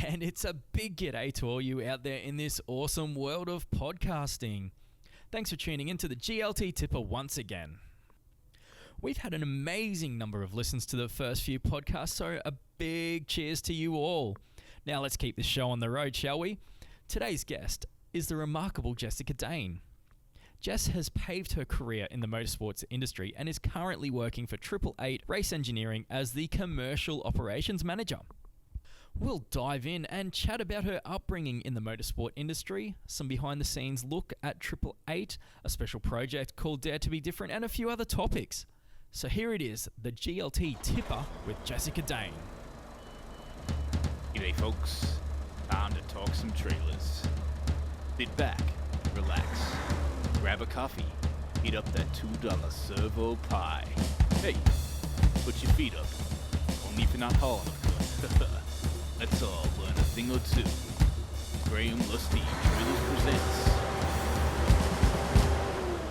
And it's a big g'day to all you out there in this awesome world of podcasting. Thanks for tuning in to the GLT Tipper once again. We've had an amazing number of listens to the first few podcasts, so a big cheers to you all. Now let's keep this show on the road, shall we? Today's guest is the remarkable Jessica Dane. Jess has paved her career in the motorsports industry and is currently working for 888 Race Engineering as the Commercial Operations Manager. We'll dive in and chat about her upbringing in the motorsport industry, some behind-the-scenes look at 888, a special project called Dare to be Different, and a few other topics. So here it is, the GLT Tipper with Jessica Dane. G'day folks, time to talk some trailers. Sit back, relax, grab a coffee, heat up that $2 servo pie. Hey, put your feet up, only if you're not hauling a foot. Let's all learn a thing or two. Graham Lusty Trailers presents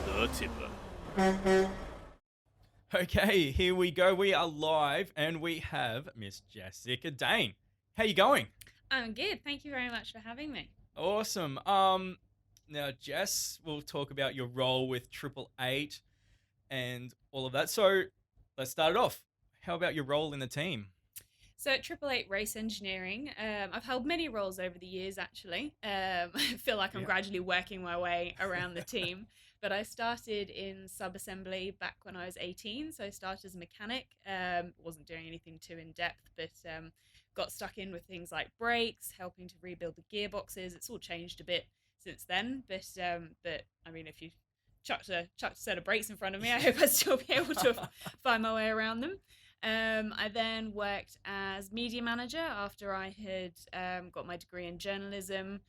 The Tipper. Okay, here we go. We are live and we have Miss Jessica Dane. How you going? I'm good. Thank you very much for having me. Awesome. Now, Jess, we'll talk about your role with 888 and all of that. So let's start it off. How about your role in the team? So at 888 Race Engineering, I've held many roles over the years, actually. I feel like I'm gradually working my way around the team. But I started in sub-assembly back when I was 18. So I started as a mechanic. Wasn't doing anything too in-depth, but got stuck in with things like brakes, helping to rebuild the gearboxes. It's all changed a bit since then. But I mean, if you chucked a set of brakes in front of me, I hope I'd still be able to find my way around them. I then worked as media manager after I had got my degree in journalism.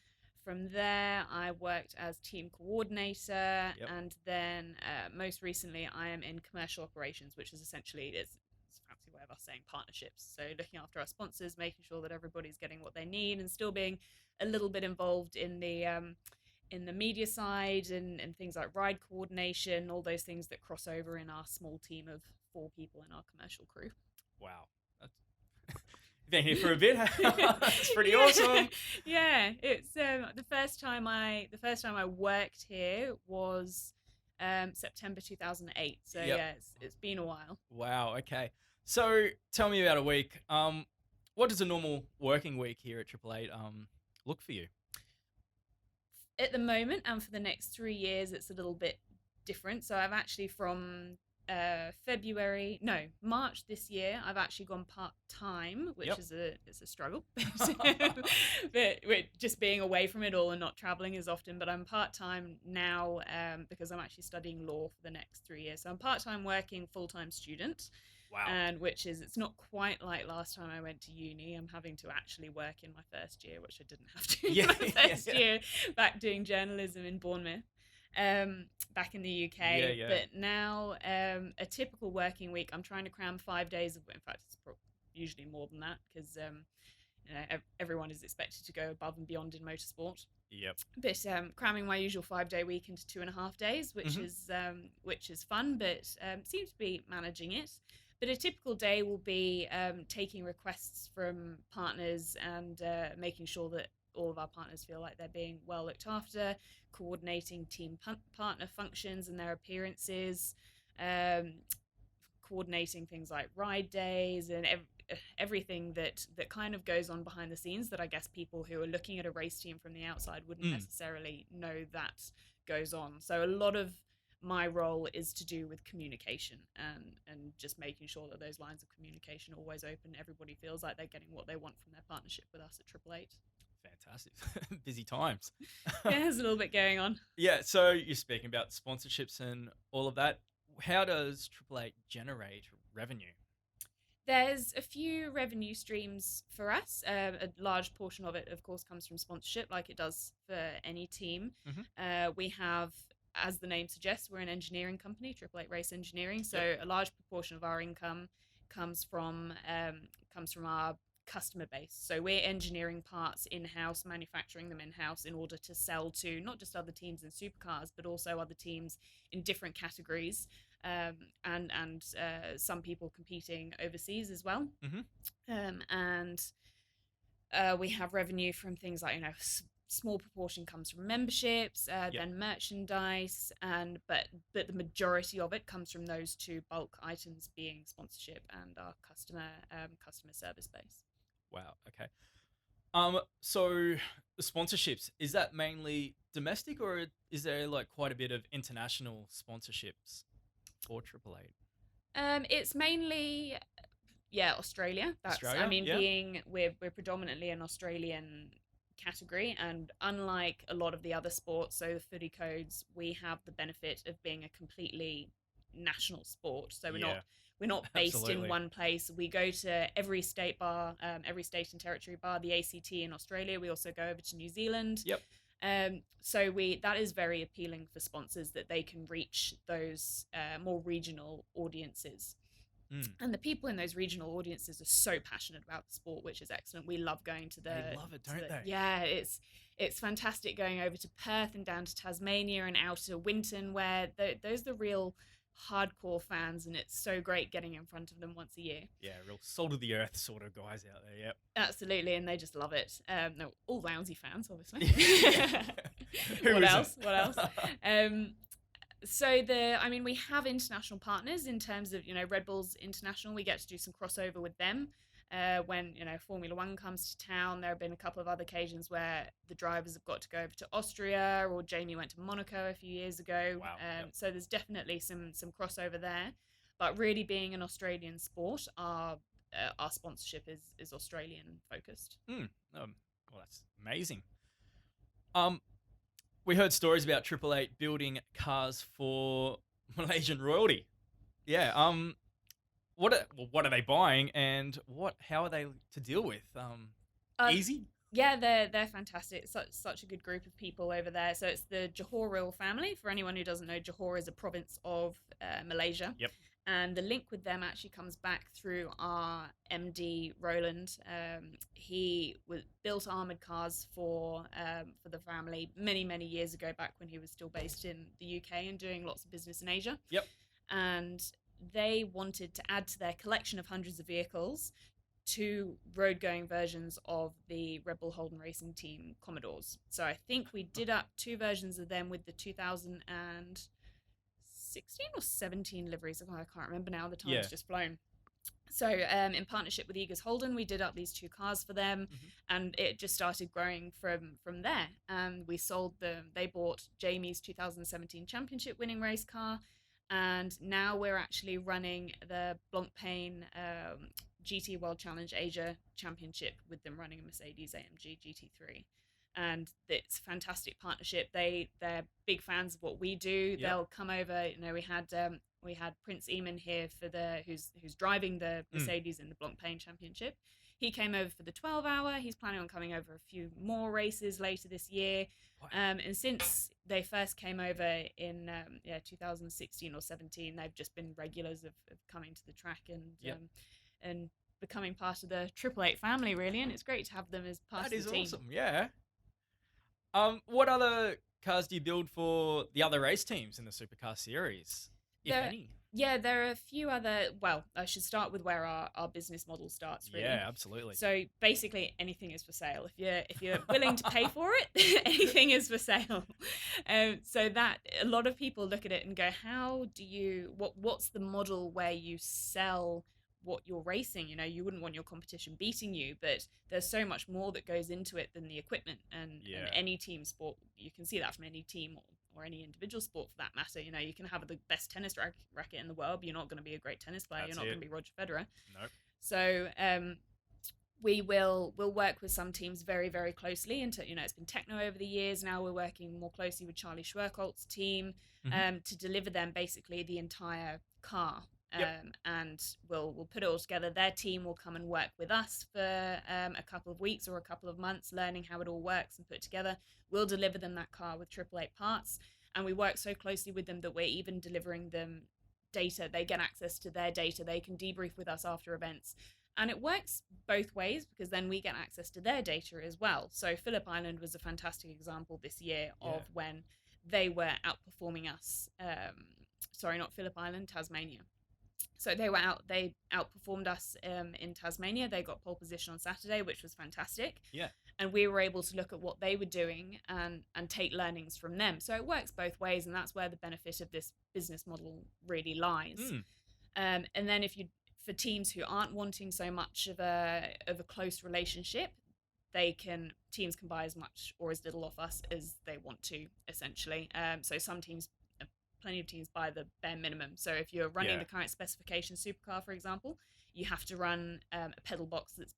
From there, I worked as team coordinator, and then most recently, I am in commercial operations, which is essentially it's a fancy way of us saying partnerships. So looking after our sponsors, making sure that everybody's getting what they need, and still being a little bit involved in the media side and things like ride coordination, all those things that cross over in our small team of 4 people in our commercial crew. Wow. You've been here for a bit. That's pretty awesome. Yeah, it's the first time I worked here was September 2008. So yeah, it's been a while. Wow. Okay. So tell me about a week. What does a normal working week here at 888 look for you? At the moment, and for the next 3 years, it's a little bit different. So I've actually from March this year, I've actually gone part-time, which is a struggle. But just being away from it all and not traveling as often. But I'm part-time now because I'm actually studying law for the next 3 years. So I'm part-time working, full-time student. Wow. And it's not quite like last time I went to uni. I'm having to actually work in my first year, which I didn't have to in my first year back doing journalism in Bournemouth. Back in the UK, but now a typical working week, I'm trying to cram 5 days of, in fact, it's usually more than that because everyone is expected to go above and beyond in motorsport. Yep. But cramming my usual 5-day week into 2.5 days, which is fun, but seems to be managing it. But a typical day will be taking requests from partners and making sure that all of our partners feel like they're being well looked after, coordinating team partner functions and their appearances, coordinating things like ride days and everything that kind of goes on behind the scenes that I guess people who are looking at a race team from the outside wouldn't necessarily know that goes on. So a lot of my role is to do with communication and just making sure that those lines of communication are always open. Everybody feels like they're getting what they want from their partnership with us at 888. Fantastic. Busy times. Yeah, there's a little bit going on. Yeah, so you're speaking about sponsorships and all of that. How does 888 generate revenue? There's a few revenue streams for us. A large portion of it, of course, comes from sponsorship, like it does for any team. We have, as the name suggests, we're an engineering company, 888 Race Engineering. So a large proportion of our income comes from our customer base. So we're engineering parts in-house, manufacturing them in-house in order to sell to not just other teams in supercars, but also other teams in different categories, and some people competing overseas as well. And We have revenue from things like, small proportion comes from memberships, then merchandise, but the majority of it comes from those two bulk items, being sponsorship and our customer service base. Wow. Okay. So the sponsorships, is that mainly domestic, or is there like quite a bit of international sponsorships for Triple Eight? It's mainly, Australia. Australia, being we're predominantly an Australian category, and unlike a lot of the other sports, so the footy codes, we have the benefit of being a completely national sport. So we're not based Absolutely. in one place. We go to every state bar, every state and territory bar, the ACT in Australia. We also go over to New Zealand. Yep. So that is very appealing for sponsors, that they can reach those more regional audiences. And the people in those regional audiences are so passionate about the sport, which is excellent. We love going to They love it, don't they? Yeah, it's fantastic going over to Perth and down to Tasmania and out to Winton, where those are the real hardcore fans, and it's so great getting in front of them once a year. Yeah, real salt of the earth sort of guys out there. Yep. Absolutely, and they just love it. No, all Lounsey fans, obviously. Who What isn't? else? So we have international partners in terms of, Red Bull's international. We get to do some crossover with them. When, Formula One comes to town, there have been a couple of other occasions where the drivers have got to go over to Austria, or Jamie went to Monaco a few years ago. Wow, yep. So there's definitely some crossover there. But really, being an Australian sport, our sponsorship is Australian focused. Well, that's amazing. We heard stories about Triple Eight building cars for Malaysian royalty. Yeah. What are they buying, and how are they to deal with? Easy? Yeah, they're fantastic. Such a good group of people over there. So it's the Johor royal family. For anyone who doesn't know, Johor is a province of Malaysia. Yep. And the link with them actually comes back through our MD, Roland. He built armoured cars for the family many, many years ago, back when he was still based in the UK and doing lots of business in Asia. Yep. And they wanted to add to their collection of hundreds of vehicles 2 road-going versions of the Red Bull Holden Racing Team Commodores. So I think we did up 2 versions of them with the 2016 or 17 liveries. I can't remember now. The time's just flown. So in partnership with Eagers Holden, we did up these 2 cars for them, and it just started growing from there. And we sold them. They bought Jamie's 2017 championship winning race car, and now we're actually running the Blancpain GT World Challenge Asia Championship with them, running a Mercedes AMG GT3. And it's a fantastic partnership. They're big fans of what we do. Yep. They'll come over. We had Prince Eamon here for who's driving the Mercedes in the Blancpain Championship. He came over for the 12-hour. He's planning on coming over a few more races later this year. Wow. And since they first came over in 2016 or 17, they've just been regulars of coming to the track and becoming part of the Triple Eight family, really. And it's great to have them as part of the team. That is awesome, yeah. What other cars do you build for the other race teams in the Supercar series, if any? Yeah, there are a few other. Well, I should start with where our business model starts. Really. Yeah, absolutely. So basically, anything is for sale. If you're willing to pay for it, anything is for sale. So that a lot of people look at it and go, "How do you? What's the model where you sell what you're racing? You wouldn't want your competition beating you, but there's so much more that goes into it than the equipment. And any team sport, you can see that from any team or any individual sport for that matter. You can have the best tennis racket in the world, but you're not going to be a great tennis player. You're not going to be Roger Federer. Nope. So we'll work with some teams very, very closely. And it's been Techno over the years. Now we're working more closely with Charlie Schwerkolt's team to deliver them basically the entire car. And we'll put it all together. Their team will come and work with us for a couple of weeks or a couple of months, learning how it all works and put it together. We'll deliver them that car with Triple Eight parts, and we work so closely with them that we're even delivering them data. They get access to their data. They can debrief with us after events, and it works both ways, because then we get access to their data as well. So Phillip Island was a fantastic example this year of when they were outperforming us. Sorry, not Phillip Island, Tasmania. So they outperformed us in Tasmania. They got pole position on Saturday, which was fantastic. Yeah. And we were able to look at what they were doing and take learnings from them. So it works both ways, and that's where the benefit of this business model really lies. And then for teams who aren't wanting so much of a close relationship, teams can buy as much or as little off us as they want to, essentially. So some teams, plenty of teams, buy the bare minimum. So if you're running the current specification supercar, for example, you have to run a pedal box that's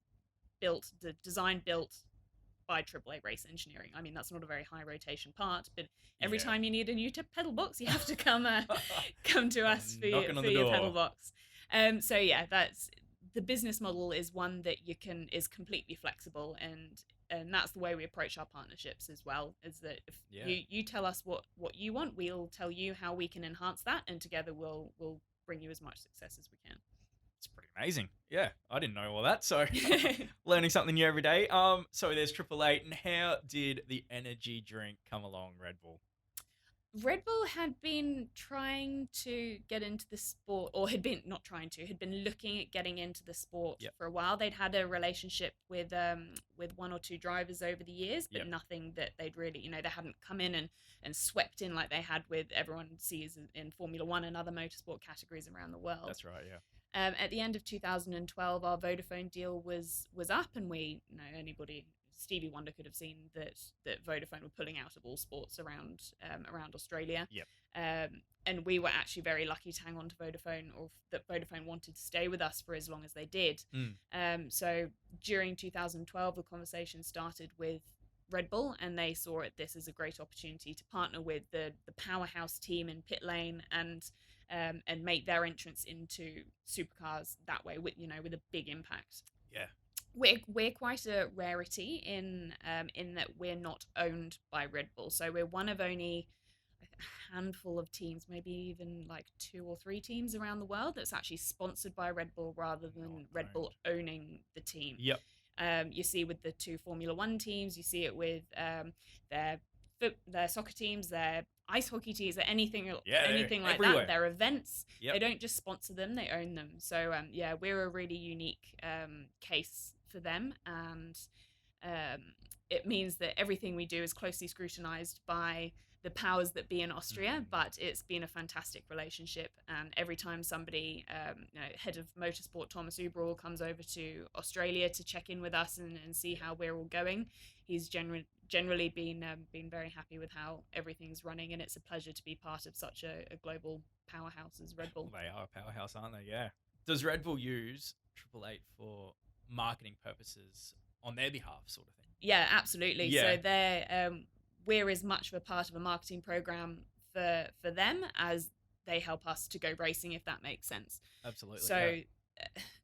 design built by AAA Race Engineering. I mean, that's not a very high rotation part, but every time you need a new pedal box, you have to come to us for your pedal box. So yeah, that's the business model is one that is completely flexible, and that's the way we approach our partnerships as well. Is that if you tell us what you want, we'll tell you how we can enhance that, and together we'll bring you as much success as we can. It's pretty amazing. Yeah, I didn't know all that, so learning something new every day. So there's 888, and how did the energy drink come along, Red Bull? Red Bull had been trying to get into the sport, or had been looking at getting into the sport for a while. They'd had a relationship with one or two drivers over the years, but nothing that they'd really, they hadn't come in and swept in like they had with everyone sees in Formula One and other motorsport categories around the world. That's right, yeah. At the end of 2012, our Vodafone deal was up, and Stevie Wonder could have seen that Vodafone were pulling out of all sports around Australia. Yep. And we were actually very lucky to hang on to Vodafone, or that Vodafone wanted to stay with us for as long as they did. So during 2012, the conversation started with Red Bull, and they saw this as a great opportunity to partner with the powerhouse team in pit lane and make their entrance into supercars that way with a big impact. Yeah. We're quite a rarity in that we're not owned by Red Bull. So we're one of only a handful of teams, maybe even like 2 or 3 teams around the world that's actually sponsored by Red Bull rather than Red Bull owning the team. Yep. You see with the 2 Formula One teams, you see it with their soccer teams, their ice hockey teams, or anything like everywhere. that. Their events, Yep. They don't just sponsor them; they own them. So we're a really unique case for them, and it means that everything we do is closely scrutinized by the powers that be in Austria. But it's been a fantastic relationship, and every time somebody, head of motorsport Thomas Uberall comes over to Australia to check in with us and see how we're all going, he's generally been very happy with how everything's running, and it's a pleasure to be part of such a global powerhouse as Red Bull. They are a powerhouse, aren't they? Yeah. Does Red Bull use 888 for marketing purposes on their behalf, sort of thing? Yeah, absolutely. Yeah. So we're as much of a part of a marketing program for them as they help us to go racing, if that makes sense. Absolutely. So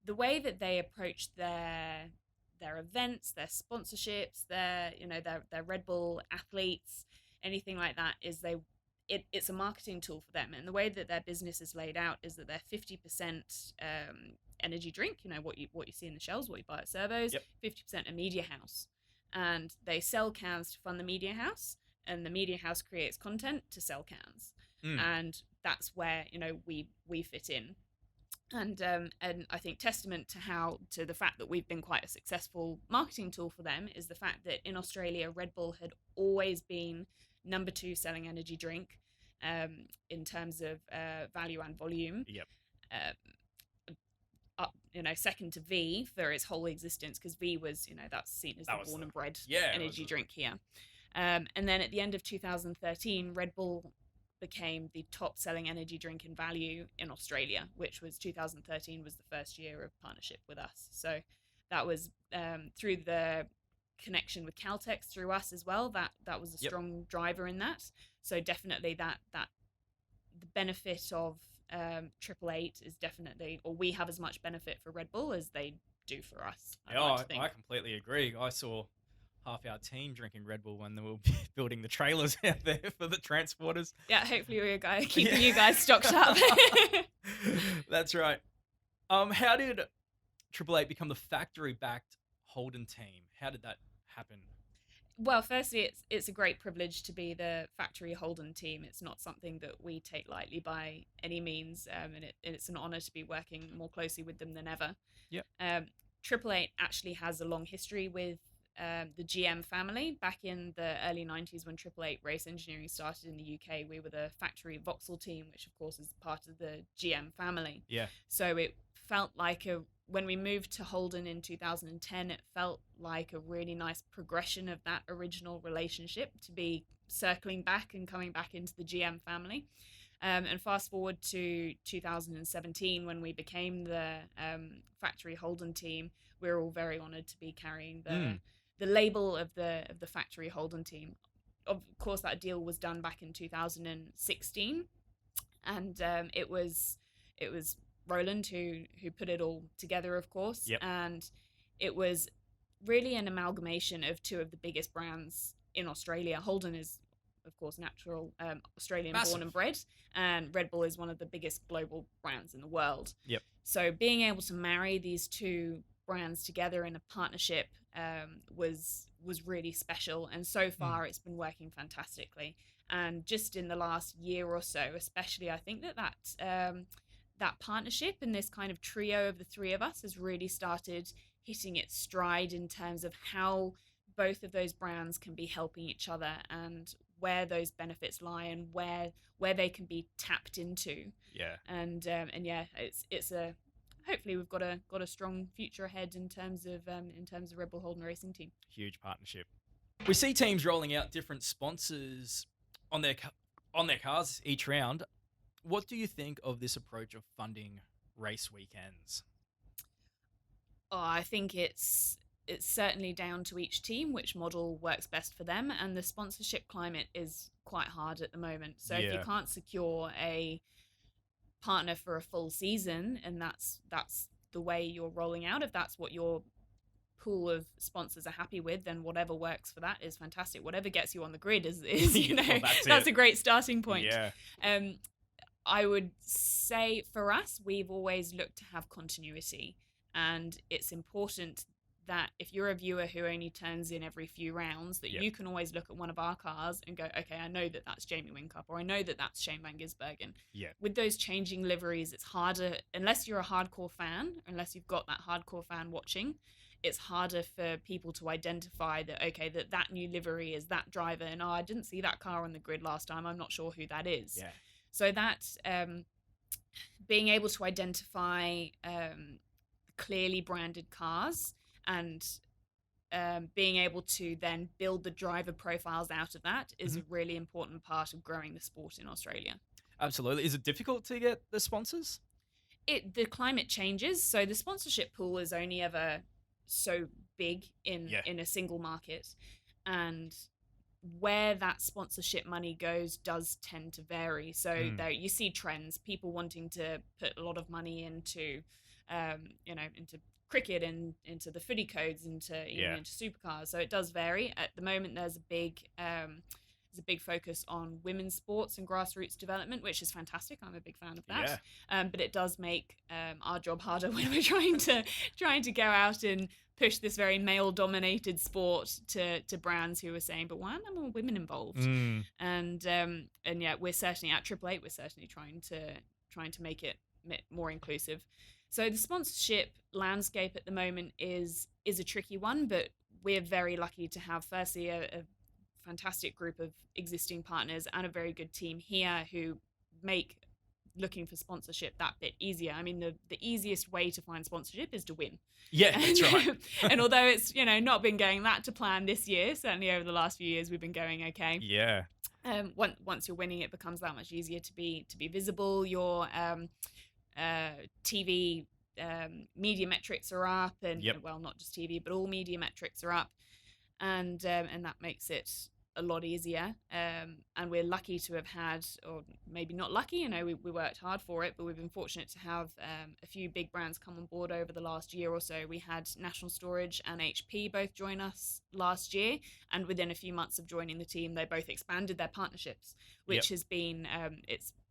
the way that they approach their events, their sponsorships, their Red Bull athletes, anything like that, is it's a marketing tool for them. And the way that their business is laid out is that they're 50% energy drink, what you see in the shelves, what you buy at servos, 50% a media house. And they sell cans to fund the media house, and the media house creates content to sell cans. And that's where we fit in. And I think testament to the fact that we've been quite a successful marketing tool for them is the fact that in Australia, Red Bull had always been number 2 selling energy drink in terms of value and volume. Yep. Second to V for its whole existence, because V was, that's seen as the born and bred energy drink here. And then at the end of 2013, Red Bull became the top selling energy drink in value in Australia, which was 2013 was the first year of partnership with us. So that was through the connection with Caltex through us as well. That was a strong driver in that. So definitely that the benefit of 888 is definitely, or we have as much benefit for Red Bull as they do for us. I completely agree. I saw half our team drinking Red Bull when they were building the trailers out there for the transporters. Yeah, hopefully we're keeping you guys stocked up. That's right. How did 888 become the factory-backed Holden team? How did that happen? Well, firstly, it's a great privilege to be the factory Holden team. It's not something that we take lightly by any means, and it's an honour to be working more closely with them than ever. Yep. Triple Eight actually has a long history with the GM family. Back in the early 90s, when Triple Eight Race Engineering started in the UK, we were the factory Vauxhall team, which of course is part of the GM family. Yeah. So it felt like when we moved to Holden in 2010, it felt like a really nice progression of that original relationship to be circling back and coming back into the GM family. And fast forward to 2017, when we became the factory Holden team, we're all very honoured to be carrying the label of the factory Holden team. Of course, that deal was done back in 2016, and it was Roland who put it all together, of course. Yep. And it was really an amalgamation of two of the biggest brands in Australia. Holden is, of course, natural Australian Massive. born and bred, and Red Bull is one of the biggest global brands in the world. Yep. So being able to marry these two brands together in a partnership was really special, and so far it's been working fantastically. And just in the last year or so, especially, I think that partnership and this kind of trio of the three of us has really started hitting its stride in terms of how both of those brands can be helping each other, and where those benefits lie, and where they can be tapped into. Yeah. And yeah, it's a hopefully we've got a strong future ahead in terms of Red Bull Holden Racing Team. Huge partnership. We see teams rolling out different sponsors on their cars each round. What do you think of this approach of funding race weekends? Oh, I think it's certainly down to each team which model works best for them, and the sponsorship climate is quite hard at the moment. So if you can't secure a partner for a full season, and that's the way you're rolling out, if that's what your pool of sponsors are happy with, then whatever works for that is fantastic. Whatever gets you on the grid is you know, Well, that's a great starting point. Yeah. I would say for us, we've always looked to have continuity, and it's important that if you're a viewer who only turns in every few rounds, that you can always look at one of our cars and go, okay, I know that that's Jamie Whincup, or I know that that's Shane Van Gisbergen. Yeah. With those changing liveries, it's harder, unless you're a hardcore fan, unless you've got that hardcore fan watching, it's harder for people to identify that, okay, that new livery is that driver, and I didn't see that car on the grid last time, I'm not sure who that is. Yeah. So that being able to identify clearly branded cars, and being able to then build the driver profiles out of that is a really important part of growing the sport in Australia. Absolutely. Is it difficult to get the sponsors? The climate changes, so the sponsorship pool is only ever so big in a single market, and where that sponsorship money goes does tend to vary. So there you see trends, people wanting to put a lot of money into into cricket and into the footy codes, into supercars. So it does vary. At the moment, there's a big focus on women's sports and grassroots development, which is fantastic. I'm a big fan of that. But it does make our job harder when we're trying to go out and push this very male-dominated sport to brands who are saying, but why aren't there more women involved? And yeah, we're certainly at Triple Eight. We're certainly trying to make it more inclusive. So the sponsorship landscape at the moment is a tricky one, but we're very lucky to have firstly a fantastic group of existing partners and a very good team here who make looking for sponsorship that bit easier. I mean, the easiest way to find sponsorship is to win. Yeah, that's right. And although it's, not been going that to plan this year, certainly over the last few years, we've been going okay. Yeah. Once you're winning, it becomes that much easier to be visible. Your TV media metrics are up, and well, not just TV, but all media metrics are up, and that makes it a lot easier. And we're lucky to have had, or maybe not lucky, we worked hard for it, but we've been fortunate to have a few big brands come on board over the last year or so. We had National Storage and HP both join us last year, and within a few months of joining the team, they both expanded their partnerships, which has been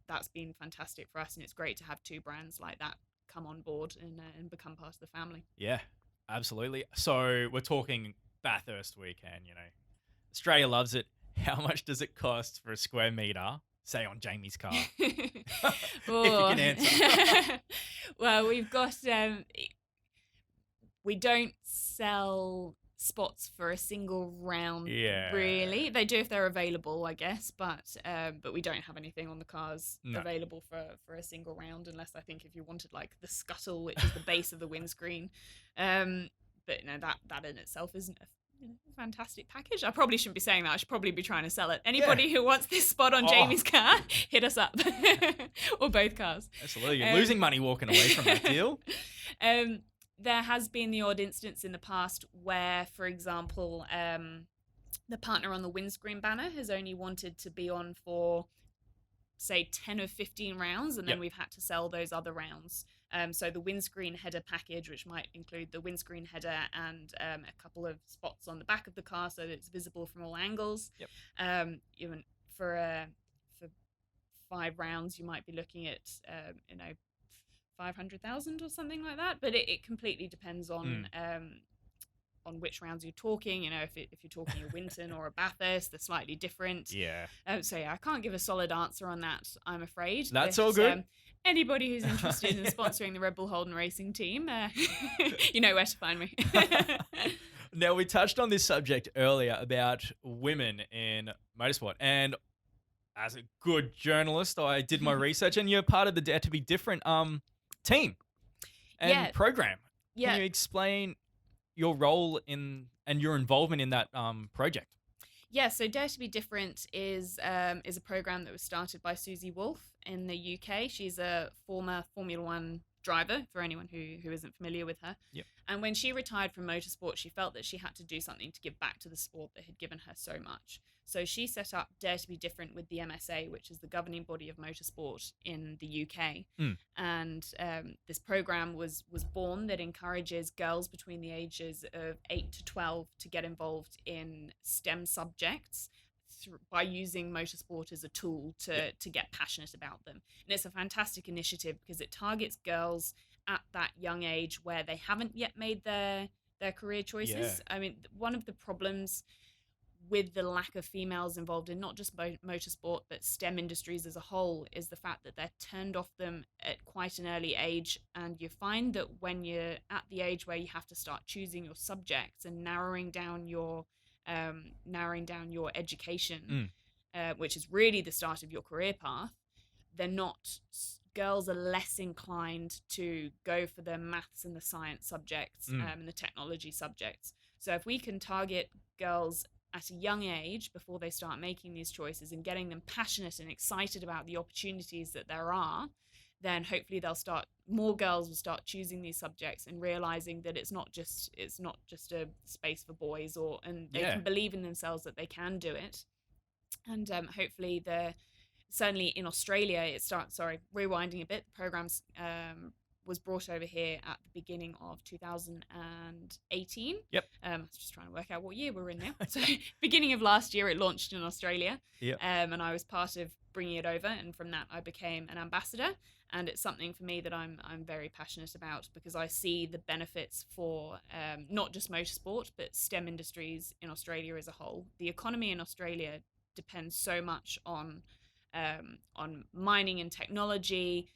that's been fantastic for us, and it's great to have two brands like that come on board and become part of the family. Yeah, absolutely. So we're talking Bathurst weekend, Australia loves it. How much does it cost for a square meter, say on Jamie's car? If you can answer. Well, we've got we don't sell spots for a single round, really. They do if they're available, I guess, but we don't have anything on the cars available for a single round, unless I think if you wanted like the scuttle, which is the base of the windscreen. But no, that in itself isn't a fantastic package. I probably shouldn't be saying that. I should probably be trying to sell it. Anybody who wants this spot on Jamie's car, hit us up. Or both cars. Absolutely. You're losing money walking away from that deal. There has been the odd instance in the past where, for example, the partner on the windscreen banner has only wanted to be on for, say, 10 or 15 rounds, and then we've had to sell those other rounds. So the windscreen header package, which might include the windscreen header and a couple of spots on the back of the car so that it's visible from all angles. Even for 5 rounds, you might be looking at, 500,000 or something like that. But it completely depends on which rounds you're talking. If you're talking a Winton or a Bathurst, they're slightly different. So I can't give a solid answer on that, I'm afraid. That's all good. Anybody who's interested in sponsoring the Red Bull Holden racing team, you know where to find me. Now, we touched on this subject earlier about women in motorsport, and as a good journalist, I did my research, and you're part of the Dare to Be Different team and program. Can you explain your role in and your involvement in that project? Yeah, so Dare to Be Different is a program that was started by Susie Wolff in the UK. She's a former Formula One driver, for anyone who isn't familiar with her. And when she retired from motorsport, she felt that she had to do something to give back to the sport that had given her so much. So she set up Dare to Be Different with the MSA, which is the governing body of motorsport in the UK. And this program was born that encourages girls between the ages of 8 to 12 to get involved in STEM subjects by using motorsport as a tool to get passionate about them. And it's a fantastic initiative because it targets girls at that young age where they haven't yet made their career choices. I mean, one of the problems with the lack of females involved in not just motorsport but STEM industries as a whole is the fact that they're turned off them at quite an early age. And you find that when you're at the age where you have to start choosing your subjects and narrowing down your education, which is really the start of your career path, girls are less inclined to go for the maths and the science subjects and the technology subjects. So if we can target girls at a young age before they start making these choices and getting them passionate and excited about the opportunities that there are, then hopefully more girls will start choosing these subjects and realizing that it's not just a space for boys, and they can believe in themselves that they can do it. And hopefully certainly in Australia, rewinding a bit, the programs was brought over here at the beginning of 2018. I was just trying to work out what year we're in now. So beginning of last year, it launched in Australia. And I was part of bringing it over. And from that, I became an ambassador. And it's something for me that I'm very passionate about because I see the benefits for not just motorsport, but STEM industries in Australia as a whole. The economy in Australia depends so much on mining and technology,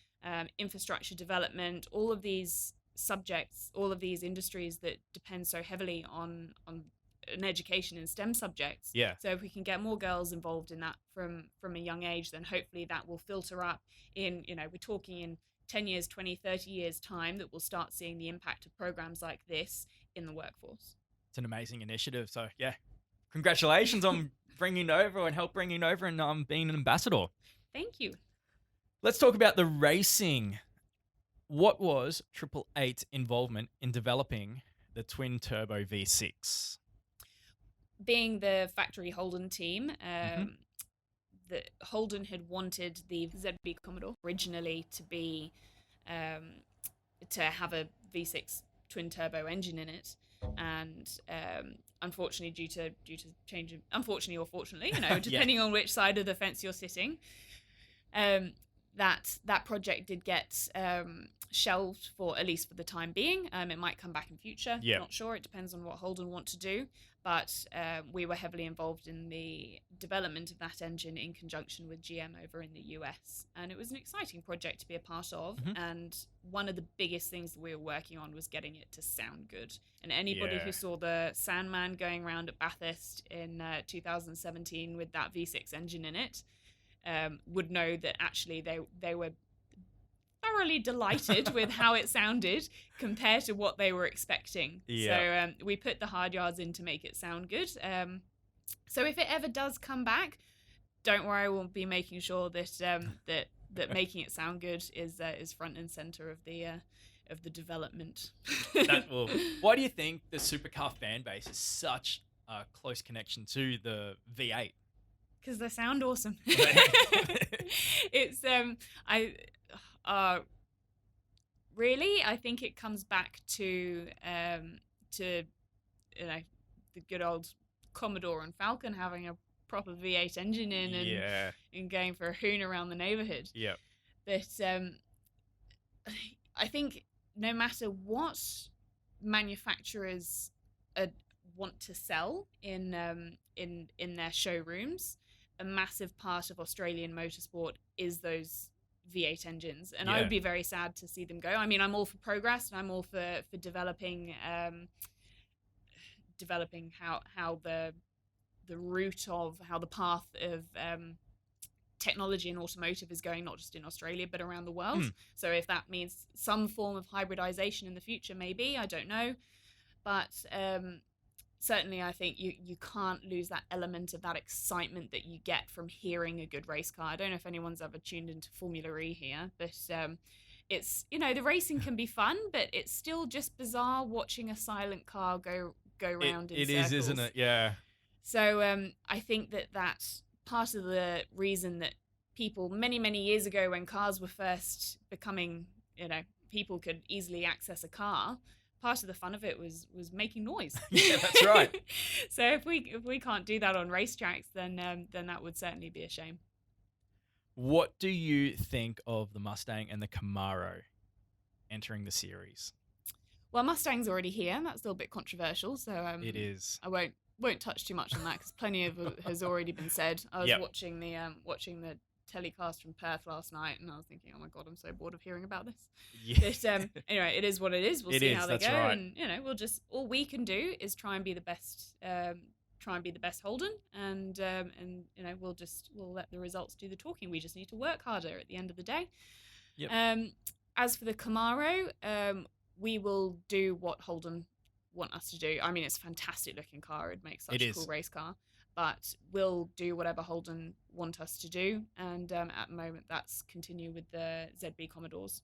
infrastructure development, all of these subjects, all of these industries that depend so heavily on an education in STEM subjects. So if we can get more girls involved in that from a young age, then hopefully that will filter up in, we're talking in 10 years, 20, 30 years time that we'll start seeing the impact of programs like this in the workforce. It's an amazing initiative. So congratulations on bringing it over and help bringing it over and being an ambassador. Thank you. Let's talk about the racing. What was 888's involvement in developing the twin turbo V6? Being the factory Holden team, the Holden had wanted the ZB Commodore originally to be to have a V6 twin turbo engine in it, and unfortunately, due to change of, unfortunately or fortunately, depending on which side of the fence you're sitting, that project did get shelved for at least for the time being. It might come back in future. Not sure. It depends on what Holden want to do. but we were heavily involved in the development of that engine in conjunction with GM over in the US. And it was an exciting project to be a part of. And one of the biggest things that we were working on was getting it to sound good. And anybody who saw the Sandman going around at Bathurst in 2017 with that V6 engine in it would know that actually they were thoroughly delighted with how it sounded compared to what they were expecting. So we put the hard yards in to make it sound good. So if it ever does come back, don't worry, we'll be making sure that that making it sound good is front and center of the development. Why do you think the supercar fan base is such a close connection to the V8? Because they sound awesome. It's really, I think it comes back to the good old Commodore and Falcon having a proper V8 engine in and going for a hoon around the neighborhood. Yeah. But I think no matter what manufacturers want to sell in their showrooms, a massive part of Australian motorsport is those V8 engines, and I would be very sad to see them go. I mean, I'm all for progress, and I'm all for developing how the route of how the path of technology and automotive is going, not just in Australia but around the world. So if that means some form of hybridization in the future, maybe, I don't know, but certainly I think you can't lose that element of that excitement that you get from hearing a good race car. I don't know if anyone's ever tuned into Formula E here, but it's, the racing can be fun, but it's still just bizarre watching a silent car go round in circles. It is, isn't it? Yeah. So I think that's part of the reason that people many years ago, when cars were first becoming, people could easily access a car, part of the fun of it was making noise. Yeah, that's right. So if we can't do that on racetracks, then that would certainly be a shame. What do you think of the Mustang and the Camaro entering the series? Well, Mustang's already here. That's still a bit controversial, so it is. I won't touch too much on that because plenty of it has already been said. I was watching the telecast from Perth last night, and I was thinking, oh my god, I'm so bored of hearing about this. Yeah. But anyway, it is what it is. We'll see how they go, right. And we'll just, all we can do is try and be the best Holden, and we'll let the results do the talking. We just need to work harder at the end of the day. Yep. As for the Camaro, we will do what Holden want us to do. I mean, it's a fantastic looking car. It makes such a cool race car. But we'll do whatever Holden want us to do. And at the moment, that's continue with the ZB Commodores.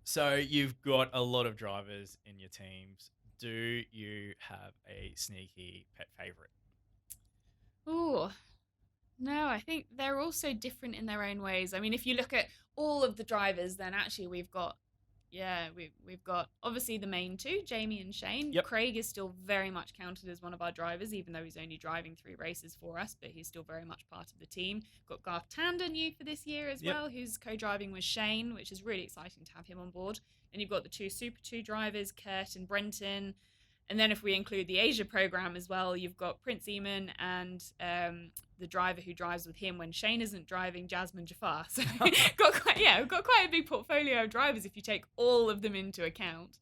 So you've got a lot of drivers in your teams. Do you have a sneaky pet favorite? Oh, no, I think they're all so different in their own ways. I mean, if you look at all of the drivers, then actually we've got obviously the main two, Jamie and Shane. Yep. Craig is still very much counted as one of our drivers, even though he's only driving 3 races for us, but he's still very much part of the team. Got Garth Tander new for this year as well, who's co-driving with Shane, which is really exciting to have him on board. And you've got the 2 Super 2 drivers, Kurt and Brenton. And then if we include the Asia program as well, you've got Prince Eamon and the driver who drives with him when Shane isn't driving, Jasmine Jafar. So we've got quite a big portfolio of drivers if you take all of them into account.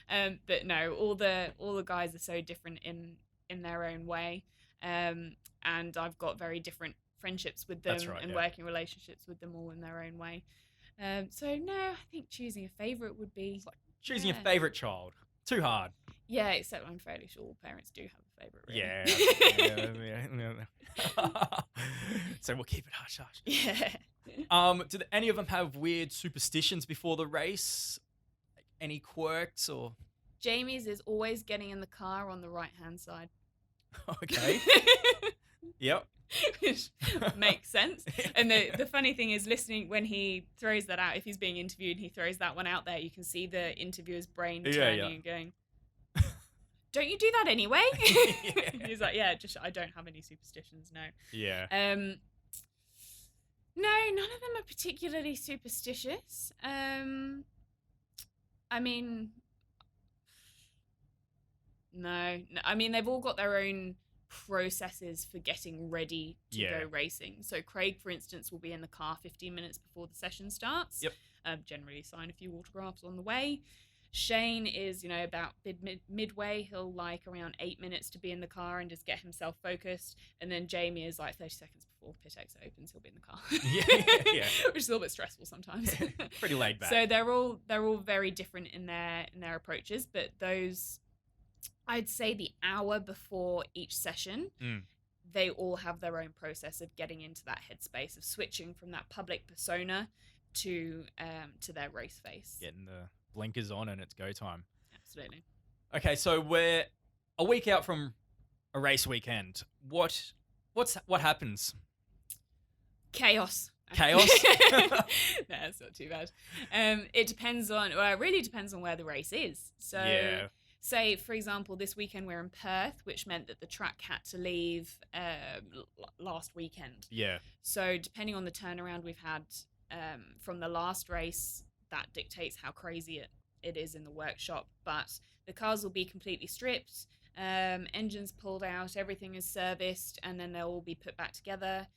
But no, all the guys are so different in their own way. And I've got very different friendships with them and working relationships with them all in their own way. So no, I think choosing a favourite would be... It's like choosing a favourite child. Too hard. Yeah, except I'm fairly sure all parents do have a favourite, really. Yeah. So we'll keep it hush-hush. Yeah. Do any of them have weird superstitions before the race? Like any quirks or... Jamie's is always getting in the car on the right-hand side. Okay. Yep. Which makes sense. And the funny thing is, listening when he throws that out, if he's being interviewed and he throws that one out there, you can see the interviewer's brain turning and going, don't you do that anyway? He's like, I don't have any superstitions, no. Yeah. No, none of them are particularly superstitious. I mean, No. I mean, they've all got their own processes for getting ready to go racing. So Craig, for instance, will be in the car 15 minutes before the session starts. Yep. Generally sign a few autographs on the way. Shane is, about midway. He'll like around 8 minutes to be in the car and just get himself focused. And then Jamie is like 30 seconds before pit exit opens, he'll be in the car. Yeah. Which is a little bit stressful sometimes. Pretty laid back. So they're all very different in their approaches, but those, I'd say the hour before each session, they all have their own process of getting into that headspace of switching from that public persona to their race face. Getting the blinkers on and it's go time. Absolutely. Okay, so we're a week out from a race weekend. What happens? Chaos. Chaos? No, it's not too bad. It really depends on where the race is. So say, for example, this weekend we're in Perth, which meant that the track had to leave last weekend. Yeah. So depending on the turnaround we've had from the last race, that dictates how crazy it is in the workshop. But the cars will be completely stripped, engines pulled out, everything is serviced, and then they'll all be put back together.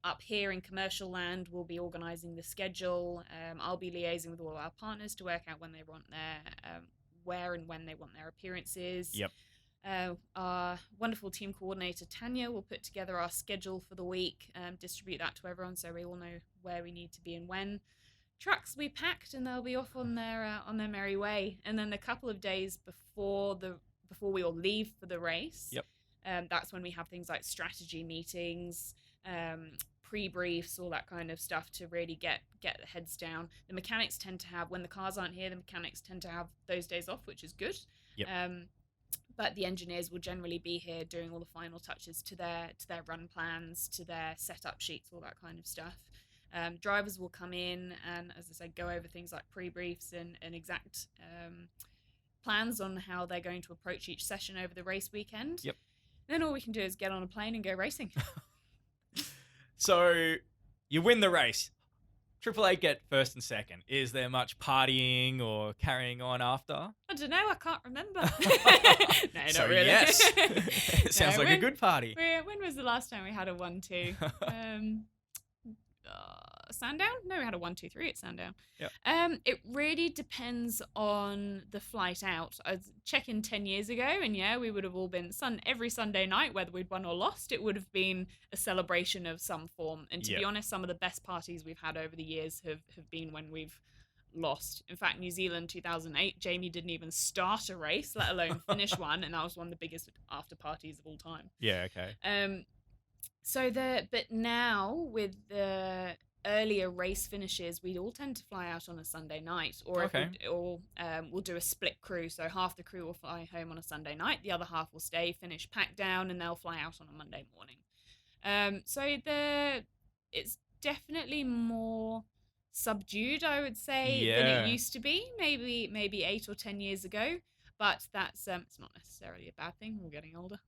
Up here in commercial land, we'll be organising the schedule. I'll be liaising with all our partners to work out when they want where and when they want their appearances. Yep. Our wonderful team coordinator, Tanya, will put together our schedule for the week, distribute that to everyone so we all know where we need to be and when. Trucks will be packed and they'll be off on their merry way. And then a couple of days before we all leave for the race, that's when we have things like strategy meetings, pre-briefs, all that kind of stuff to really get the heads down. The mechanics tend to have, when the cars aren't here, the mechanics tend to have those days off, which is good. Yep. But the engineers will generally be here doing all the final touches to their run plans, to their setup sheets, all that kind of stuff. Drivers will come in and, as I said, go over things like pre-briefs and exact plans on how they're going to approach each session over the race weekend. Yep. Then all we can do is get on a plane and go racing. So you win the race. Triple Eight get first and second. Is there much partying or carrying on after? I don't know. I can't remember. No, So not really. yes. It sounds like a good party. When was the last time we had a 1-2? Sandown? No, we had a 1-2-3 at Sandown. Yep. It really depends on the flight out. I was checking 10 years ago, and we would have all been every Sunday night, whether we'd won or lost. It would have been a celebration of some form. And to be honest, some of the best parties we've had over the years have been when we've lost. In fact, New Zealand 2008, Jamie didn't even start a race, let alone finish one, and that was one of the biggest after parties of all time. Yeah, okay. But now with the earlier race finishes, we all tend to fly out on a Sunday night, or we'll do a split crew. So half the crew will fly home on a Sunday night, the other half will stay, finish, pack down, and they'll fly out on a Monday morning. So it's definitely more subdued, I would say, than it used to be, maybe 8 or 10 years ago. But that's it's not necessarily a bad thing. We're getting older.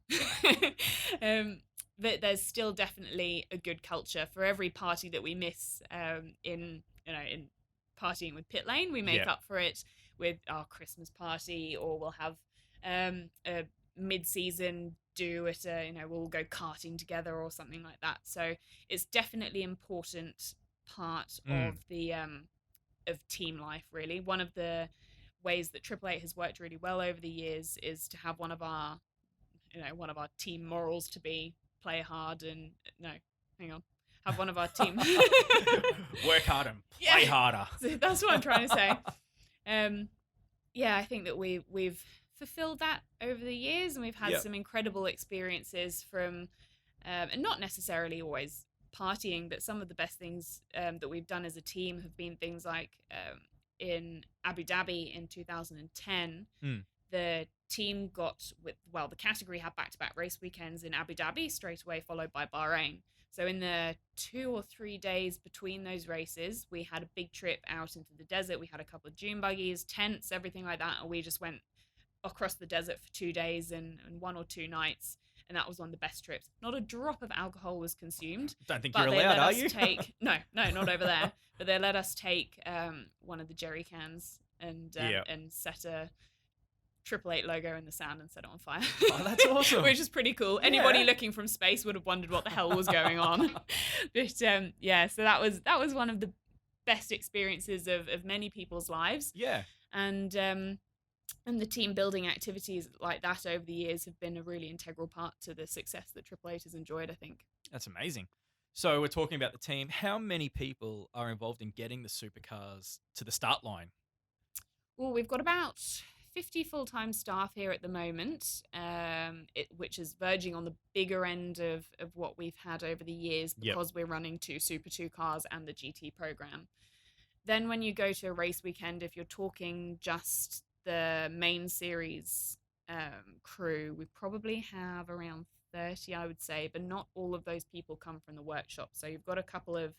But there's still definitely a good culture for every party that we miss in partying with Pit Lane. We make up for it with our Christmas party, or we'll have a mid-season do at we'll go karting together or something like that. So it's definitely an important part of the of team life, really. One of the ways that Triple Eight has worked really well over the years is to have one of our team morals to be play hard and have one of our team work hard and play harder. So that's what I'm trying to say. I think that we've fulfilled that over the years, and we've had some incredible experiences from and not necessarily always partying, but some of the best things that we've done as a team have been things like in Abu Dhabi in 2010, the team the category had back-to-back race weekends in Abu Dhabi, straight away followed by Bahrain. So in the 2 or 3 days between those races, we had a big trip out into the desert. We had a couple of dune buggies, tents, everything like that, and we just went across the desert for 2 days and 1 or 2 nights. And that was one of the best trips. Not a drop of alcohol was consumed. Don't think you're allowed, are you? No, not over there. But they let us take one of the jerry cans and set Triple Eight logo in the sand and set it on fire. Oh, that's awesome. Which is pretty cool. Anybody looking from space would have wondered what the hell was going on. But yeah, so that was one of the best experiences of many people's lives. Yeah. And the team building activities like that over the years have been a really integral part to the success that Triple Eight has enjoyed, I think. That's amazing. So we're talking about the team. How many people are involved in getting the supercars to the start line? Well, we've got about 50 full-time staff here at the moment, which is verging on the bigger end of what we've had over the years because we're running 2 Super 2 cars and the GT program. Then when you go to a race weekend, if you're talking just the main series crew, we probably have around 30, I would say, but not all of those people come from the workshop. So you've got a couple of,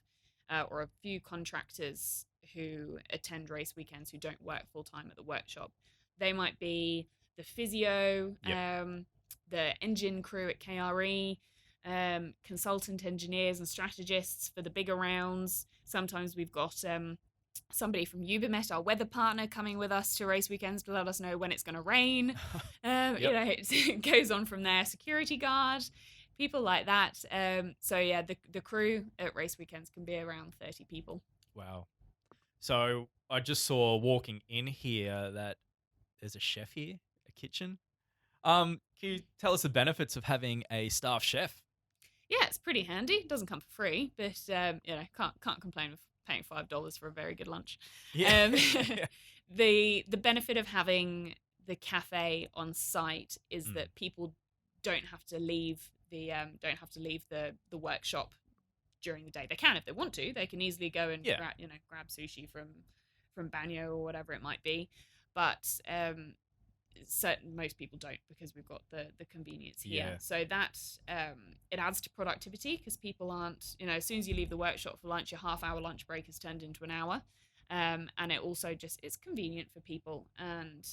or a few contractors who attend race weekends who don't work full-time at the workshop. They might be the physio, the engine crew at KRE, consultant engineers and strategists for the bigger rounds. Sometimes we've got somebody from Ubermet, our weather partner, coming with us to race weekends to let us know when it's going to rain. You know, it goes on from there. Security guard, people like that. So yeah, the crew at race weekends can be around 30 people. Wow. So I just saw walking in here that there's a chef here, a kitchen. Can you tell us the benefits of having a staff chef? Yeah, it's pretty handy. It doesn't come for free, but you know, can't complain with paying $5 for a very good lunch. Yeah. The benefit of having the cafe on site is that people don't have to leave the workshop during the day. They can if they want to. They can easily go and grab sushi from Banyo or whatever it might be. But most people don't because we've got the convenience here. Yeah. So that it adds to productivity because people aren't, you know, as soon as you leave the workshop for lunch, your half-hour lunch break is turned into an hour. And it also it's convenient for people. And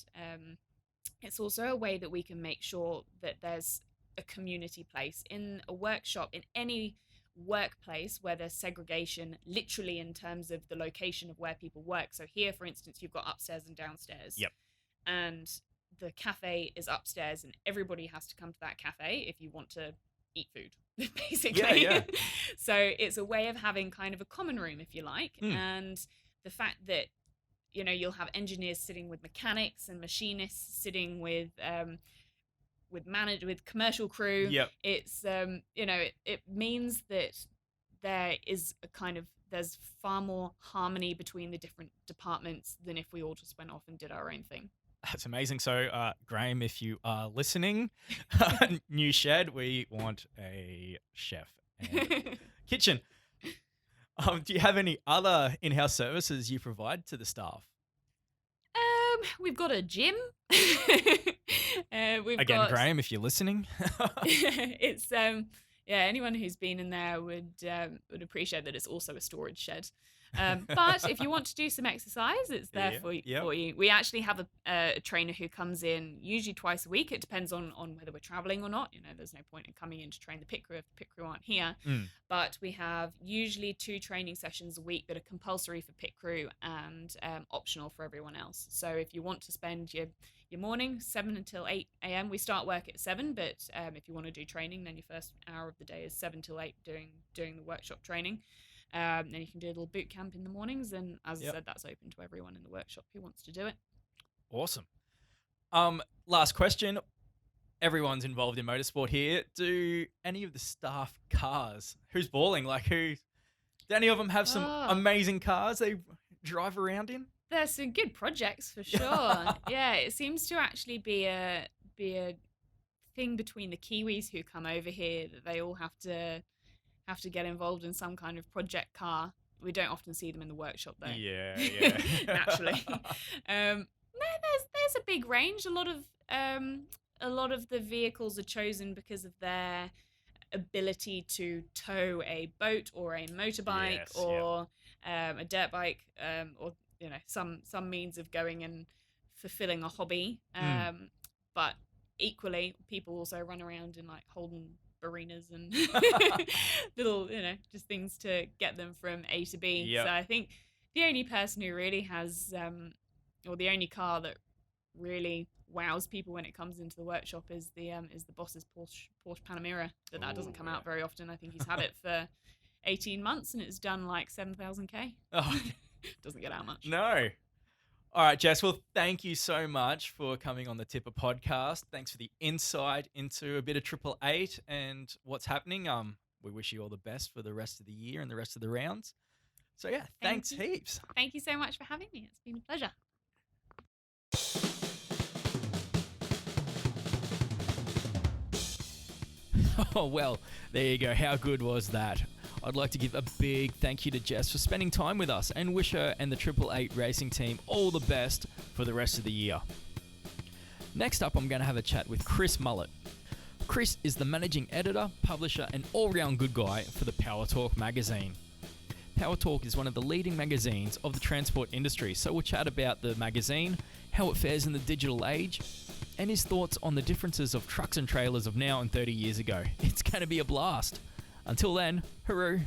it's also a way that we can make sure that there's a community place in a workshop, in any workplace where there's segregation, literally in terms of the location of where people work. So here, for instance, you've got upstairs and downstairs. Yep. And the cafe is upstairs and everybody has to come to that cafe if you want to eat food, basically. Yeah. So it's a way of having kind of a common room, if you like. And the fact that, you know, you'll have engineers sitting with mechanics and machinists sitting with commercial crew. Yep. It's you know, it means that there's far more harmony between the different departments than if we all just went off and did our own thing. That's amazing. So, Graham, if you are listening, new shed, we want a chef and kitchen. Do you have any other in-house services you provide to the staff? We've got a gym. Graham, if you're listening. It's anyone who's been in there would appreciate that it's also a storage shed. But if you want to do some exercise, it's there for you. We actually have a trainer who comes in usually twice a week. It depends on whether we're traveling or not. You know, there's no point in coming in to train the pit crew if the pit crew aren't here. But we have usually 2 training sessions a week that are compulsory for pit crew and optional for everyone else. So if you want to spend your morning 7 until 8 a.m. We start work at 7, but if you want to do training, then your first hour of the day is 7 till 8 doing the workshop training. Then you can do a little boot camp in the mornings, and as I said, that's open to everyone in the workshop who wants to do it. Awesome. Last question. Everyone's involved in motorsport here. Do any of the staff cars? Who's balling? Do any of them have some amazing cars they drive around in? There's some good projects for sure. Yeah, it seems to actually be a thing between the Kiwis who come over here that they all have to get involved in some kind of project car. We don't often see them in the workshop though. Yeah. Naturally. No, there's a big range. A lot of the vehicles are chosen because of their ability to tow a boat or a motorbike or a dirt bike or some means of going and fulfilling a hobby. But equally, people also run around in Holden arenas and little, just things to get them from A to B. Yep. So I think the only person who really has, or the only car that really wows people when it comes into the workshop is the boss's Porsche Panamera. That doesn't come out very often. I think he's had it for 18 months and it's done like 7,000k. Oh, doesn't get out much. no. All right, Jess. Well, thank you so much for coming on the Tipper podcast. Thanks for the insight into a bit of 888 and what's happening. We wish you all the best for the rest of the year and the rest of the rounds. So yeah, thanks heaps. Thank you so much for having me. It's been a pleasure. Oh, well, there you go. How good was that? I'd like to give a big thank you to Jess for spending time with us and wish her and the 888 racing team all the best for the rest of the year. Next up, I'm going to have a chat with Chris Mullet. Chris is the managing editor, publisher, and all-round good guy for the Power Talk magazine. Power Talk is one of the leading magazines of the transport industry, so we'll chat about the magazine, how it fares in the digital age, and his thoughts on the differences of trucks and trailers of now and 30 years ago. It's going to be a blast. Until then, hooroo.